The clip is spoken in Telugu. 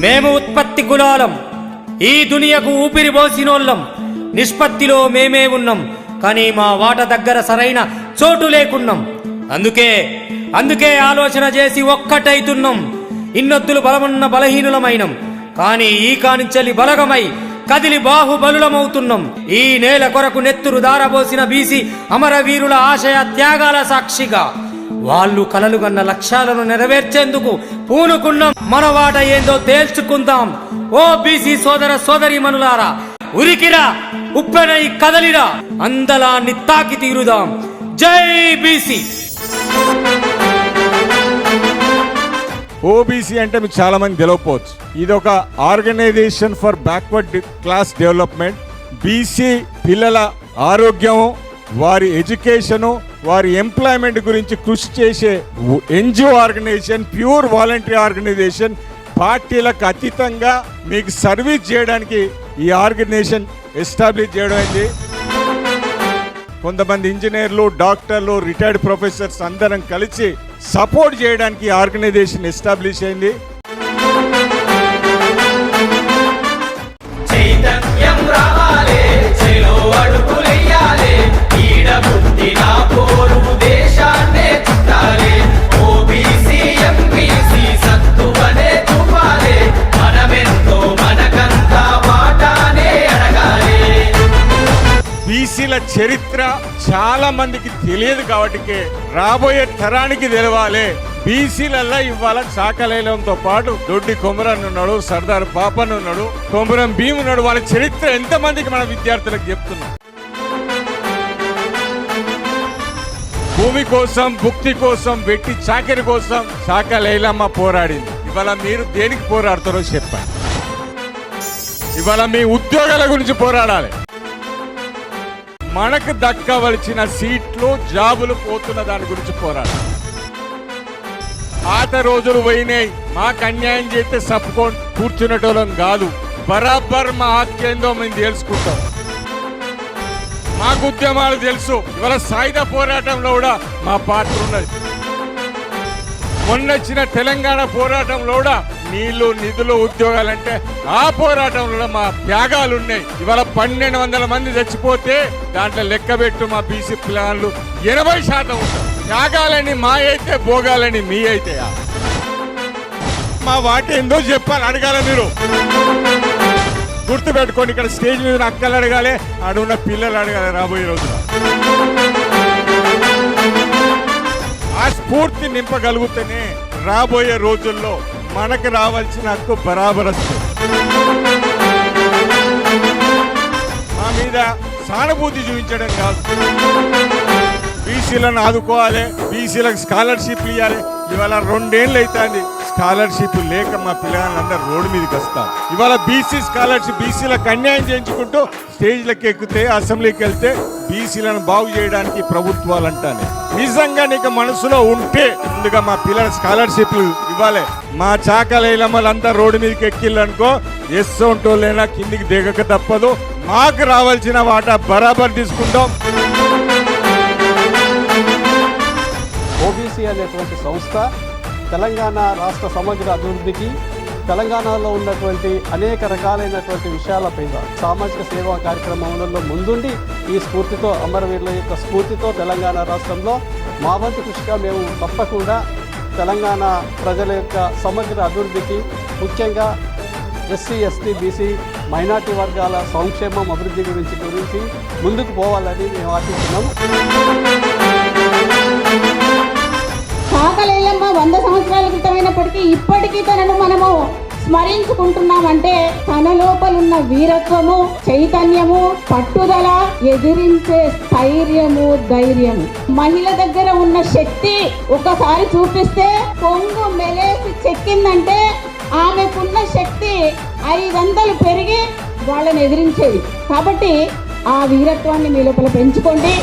మేము ఉత్పత్తి కులాలం, ఈ దునియకు ఊపిరి పోసినోళ్ళం. నిష్పత్తిలో మేమే ఉన్నాం, కానీ మా వాట దగ్గర సరైన చోటు లేకున్నాం. అందుకే ఆలోచన చేసి ఒక్కటైతున్నాం. ఇన్నొద్దులు బలమున్న బలహీనులమైనం, కానీ ఈ కానించలి బలగమై కదిలి బాహుబలులమవుతున్నాం. ఈ నేల కొరకు నెత్తురు దారబోసిన బీసీ అమరవీరుల ఆశయ త్యాగాల సాక్షిగా వాళ్ళు కలలుగన్న లక్ష్యాలను నెరవేర్చేందుకు పూనుకున్నాం. మన వాట ఏందో తేల్చుకుందాం. ఓ బీసీ సోదర సోదరీమణులారా, ఉరికిరా, ఉప్పెనై కదలిరా, అందలాన్ని తాకి తీరుదాం. జై బీసీ. ఓబీసీ అంటే మీకు చాలా మంది తెలియకపోవచ్చు. ఇది ఒక organisation for backward class development. BC పిల్లల ఆరోగ్యము, వారి ఎడ్యుకేషను, వారి ఎంప్లాయ్మెంట్ గురించి కృషి చేసే NGO organisation, pure voluntary organisation. పార్టీలకు అతీతంగా మీకు సర్వీస్ చేయడానికి ఈ ఆర్గనైజేషన్ ఎస్టాబ్లిష్ చేయడం అయింది. కొంతమంది ఇంజనీర్లు, డాక్టర్లు, రిటైర్డ్ ప్రొఫెసర్స్ అందరం కలిసి సపోర్ట్ చేయడానికి ఈ ఆర్గనైజేషన్ ఎస్టాబ్లిష్ అయింది. బీసీల చరిత్ర చాలా మందికి తెలియదు కాబట్టి రాబోయే తరానికి తెలవాలి. బీసీలలో ఇవాళ చాకలైలంతో పాటు దొడ్డి కొమరన్ ఉన్నాడు, సర్దార్ పాపన్ ఉన్నాడు, కొమరం భీమ్ ఉన్నాడు. వాళ్ళ చరిత్ర ఎంతమందికి మన విద్యార్థులకు చెప్తున్నాం. భూమి కోసం, భుక్తి కోసం, వెట్టి చాకరి కోసం చాకలైలమ్మ పోరాడింది. ఇవాళ మీరు దేనికి పోరాడతారో చెప్పండి. ఇవాళ మీ ఉద్యోగాల గురించి పోరాడాలి. మనకు దక్కవలసిన సీట్లు, జాబులు పోతున్న దాని గురించి పోరాడాలి. పాత రోజులు పోయినాయి. మాకు అన్యాయం చేస్తే సప్పుకొని కూర్చునేటోళ్ళం కాదు. బరాబర్ మా హక్కేందో మేము తెలుసుకుంటాం. మాకు ఉద్యమాలు తెలుసు. ఇవాళ సాయుధ పోరాటంలో కూడా మా పాత్ర ఉన్నది. మొన్నొచ్చిన తెలంగాణ పోరాటంలో కూడా నీళ్లు, నిధులు, ఉద్యోగాలంటే ఆ పోరాటంలో మా త్యాగాలు ఉన్నాయి. ఇవాళ 1200 మంది చచ్చిపోతే దాంట్లో లెక్కబెట్టు మా బీసీ పిల్లలు 80% ఉంటారు. త్యాగాలని మా అయితే, భోగాలని మీ అయితే. మా వాటి ఏందో చెప్పాలి, అడగాల. మీరు గుర్తు పెట్టుకోండి. ఇక్కడ స్టేజ్ మీద అక్కలు అడగాలి, ఆడున్న పిల్లలు అడగాలి. రాబోయే రోజున ఆ స్ఫూర్తి నింపగలుగుతూనే రాబోయే రోజుల్లో మనకు రావాల్సిన హక్కు బరాబర్ వస్తుంది. మా మీద సానుభూతి చూపించడం కాదు. బీసీలను ఆదుకోవాలి, బీసీలకు స్కాలర్షిప్లు ఇవ్వాలి. ఇవాళ 2 ఏళ్ళు అవుతుంది స్కాలర్షిప్ లేక మా పిల్లలందరూ రోడ్డు మీదకి వస్తాం. ఇవాళ బీసీ స్కాలర్షిప్, బీసీలకు అన్యాయం చేయించుకుంటూ స్టేజ్లకు ఎక్కితే, అసెంబ్లీకి వెళ్తే బీసీలను బాగు చేయడానికి ప్రభుత్వాలు అంటానే. నిజంగా నీకు మనసులో ఉంటే ముందుగా మా పిల్లల స్కాలర్షిప్లు ఇవ్వాలి. మా చాకలైలమ్మలంతా రోడ్డు మీదకి ఎక్కిళ్ళనుకో, ఎస్సోంటోళ్ళైనా కిందికి దిగక తప్పదు. మాకు రావాల్సిన వాటా బరాబర్ తీసుకుంటాం. ఓబీసీ అనేటువంటి సంస్థ తెలంగాణ రాష్ట్ర సమగ్ర అభివృద్ధికి, తెలంగాణలో ఉన్నటువంటి అనేక రకాలైనటువంటి విషయాలపైన సామాజిక సేవా కార్యక్రమాలలో ముందుండి ఈ స్ఫూర్తితో, అమరవీరుల యొక్క స్ఫూర్తితో తెలంగాణ రాష్ట్రంలో మా వంతు కృషిగా మేము తప్పకుండా తెలంగాణ ప్రజల యొక్క సమగ్ర అభివృద్ధికి, ముఖ్యంగా ఎస్సీ, ఎస్టీ, బీసీ, మైనార్టీ వర్గాల సంక్షేమం, అభివృద్ధి గురించి ముందుకు పోవాలని మేము ఆశిస్తున్నాము. చాకలైలమ్మ 100 సంవత్సరాల క్రితమైనప్పటికీ ఇప్పటికీ తనను మనము స్మరించుకుంటున్నామంటే తన లోపలున్న వీరత్వము, చైతన్యము, పట్టుదల, ఎదిరించే స్థైర్యము, ధైర్యము. మహిళ దగ్గర ఉన్న శక్తి ఒకసారి చూపిస్తే పొంగు మెలేసి చెక్కిందంటే ఆమెకున్న శక్తి 500 పెరిగి వాళ్ళని ఎదిరించేది. కాబట్టి ఆ వీరత్వాన్ని మీ లోపల పెంచుకోండి.